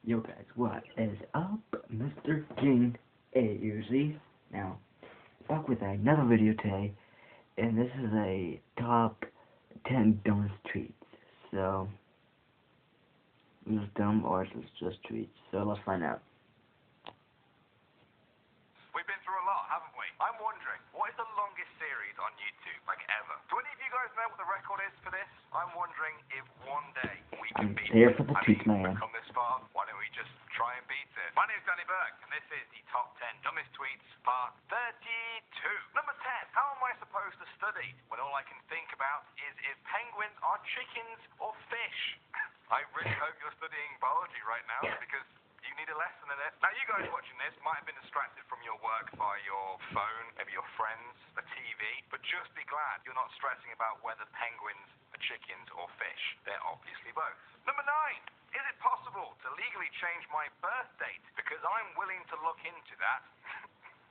Yo guys, what is up? Mr. King A now, back with another video today, and this is a top 10 dumbest tweets. So, is this dumb or is this just tweets? So let's find out. We've been through a lot, haven't we? I'm wondering, what is the longest series on YouTube, like ever? Do any of you guys know what the record is for this? I'm wondering if one day we can beat here it. for the I tweet, mean, man. we've come this far, why don't we just try and beat it? My name's Danny Burke, and this is the top 10 dumbest tweets, part 32. Number 10, how am I supposed to study when all I can think about is if penguins are chickens or fish? I really hope you're studying biology right now, because you need a lesson in it. Now, you guys watching this might have been distracted from your work by your phone, maybe your friends, the TV, but just be glad you're not stressing about whether penguins are chickens or fish. They're obviously both. Number 9, is it possible to legally change my birth date? Because I'm willing to look into that.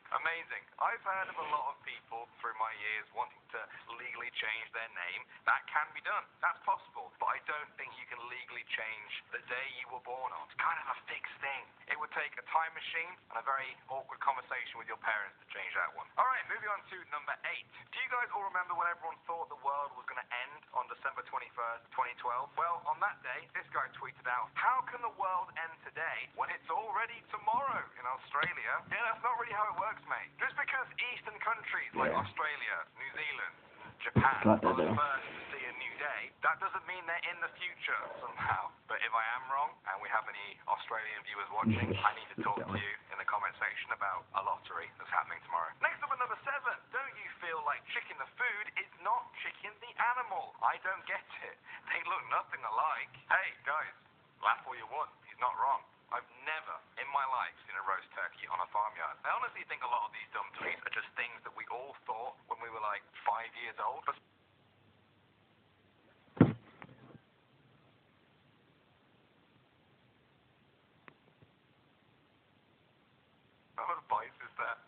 Amazing. I've heard of a lot of people through my years wanting to legally change their name. That can be done. That's possible. But I don't think you can legally change the day you were born on. It's kind of a fixed thing. It would take a time machine and a very awkward conversation with your parents to change that one. All right, moving on to number 8. Do you guys all remember when everyone thought the world was going to end on December 21st, 2012? Well, on that day, this guy tweeted out, "How can the world end today when it's already tomorrow in Australia?" Yeah, that's not really how it works, mate. Just because eastern countries like Australia, New Zealand, Japan are the first to see a new day, that doesn't mean they're in the future somehow. But if I am wrong, and we have any Australian viewers watching, I need to talk to you in the comment section about a lottery that's happening tomorrow. Next up at number 7, don't you feel like chicken the food is not chicken the animal? I don't get it. They look nothing alike. Hey, guys, laugh all you want. He's not wrong. I've never in my life seen a roast turkey on a farmyard. I honestly think a lot of these dumb tweets are just things that we all thought when we were like 5 years old. But what advice is that?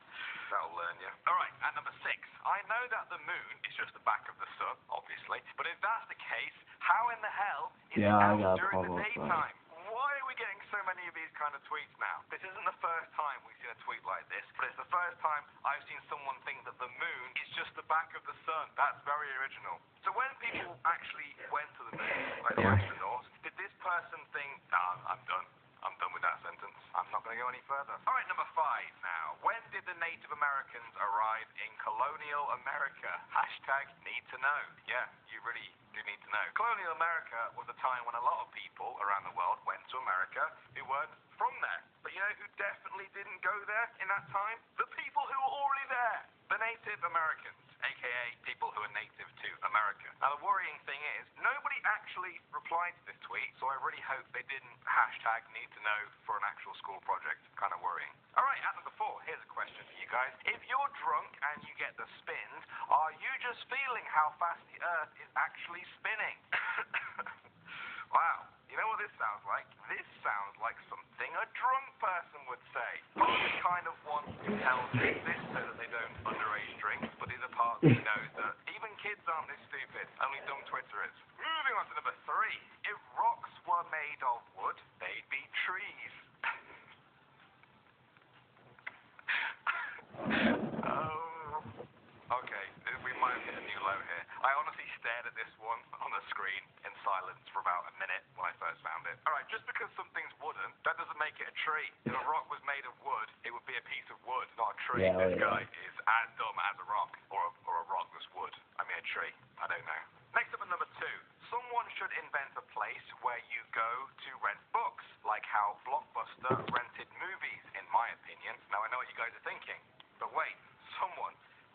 That'll learn you. Alright, at number 6. I know that the moon is just the back of the sun, obviously. But if that's the case, how in the hell is it out during the daytime? Why are we getting so many of these kind of tweets now? This isn't the first time we've seen a tweet like this, but it's the first time I've seen someone think that the moon is just the back of the sun. That's very original. So when people actually went to the moon, like the astronauts, did this person think, nah, I'm done. I'm done with that sentence. I'm not going to go any further. All right, number 5 now. When did the Native Americans arrive in colonial America? Hashtag need to know. Yeah, you really do need to know. Colonial America was a time when a lot of people around the world went to America who weren't from there. But you know who definitely didn't go there in that time? The people who were already there. The Native Americans, aka people who are native to America. Now the worrying thing is, nobody actually replied to this tweet, so I really hope they didn't hashtag need to know for an actual school project. Kind of worrying. Alright, at number 4, here's a question for you guys. If you're drunk and you get the spins, are you just feeling how fast the earth is actually spinning? Wow. You know what this sounds like? This sounds like something a drunk person would say. Part of me kind of wants to tell them this so that they don't underage drink, but the other part of me knows that even kids aren't this stupid. Only dumb Twitter is. Moving on to number 3. If rocks were made of wood, they'd be trees. Okay, we might have hit a new low here. I honestly stared at this one on the screen in silence for about a minute when I first found it. Alright, just because something's wooden, that doesn't make it a tree. If a rock was made of wood, it would be a piece of wood, not a tree. This guy is as dumb as a rock, or a rock that's wood. I mean a tree. I don't know. Next up at number 2. Someone should invent a place where you go to rent books, like how Blockbuster rented movies, in my opinion. Now I know what you guys are thinking, but wait,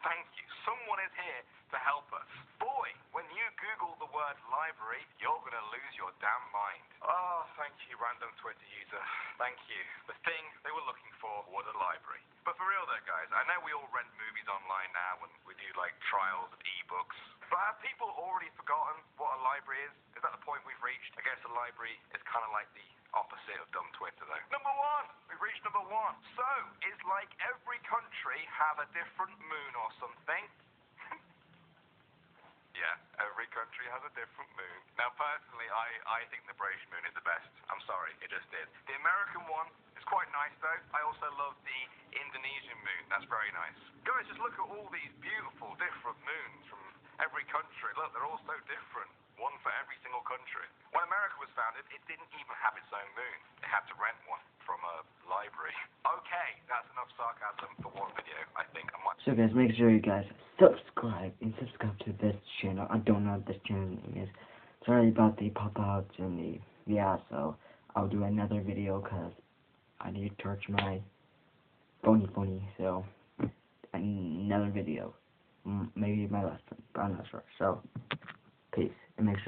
thank you. Someone is here to help us. Boy, when you Google the word library, you're going to lose your damn mind. Oh, thank you, random Twitter user. Thank you. The thing they were looking for was a library. But for real though, guys, I know we all rent movies online now when we do like trials of ebooks. But have people already forgotten what a library is? Is that the point we've reached? I guess a library is kind of like the opposite of dumb Twitter though. Number 1! We've reached number 1. So, is like every country have a different moon or something? Yeah, every country has a different moon. Now, personally, I think the British moon is the best. I'm sorry, it just is. The American nice though. I also love the Indonesian moon. That's very nice. Guys, just look at all these beautiful, different moons from every country. Look, they're all so different. One for every single country. When America was founded, it didn't even have its own moon. They had to rent one from a library. Okay, that's enough sarcasm for one video. I think I might... So guys, make sure you guys subscribe to this channel. I don't know what this channel name is. Sorry about the pop-outs and the... Yeah, so I'll do another video because I need to charge my phony, so another video. Maybe my last one, but I'm not sure. So, peace, and make sure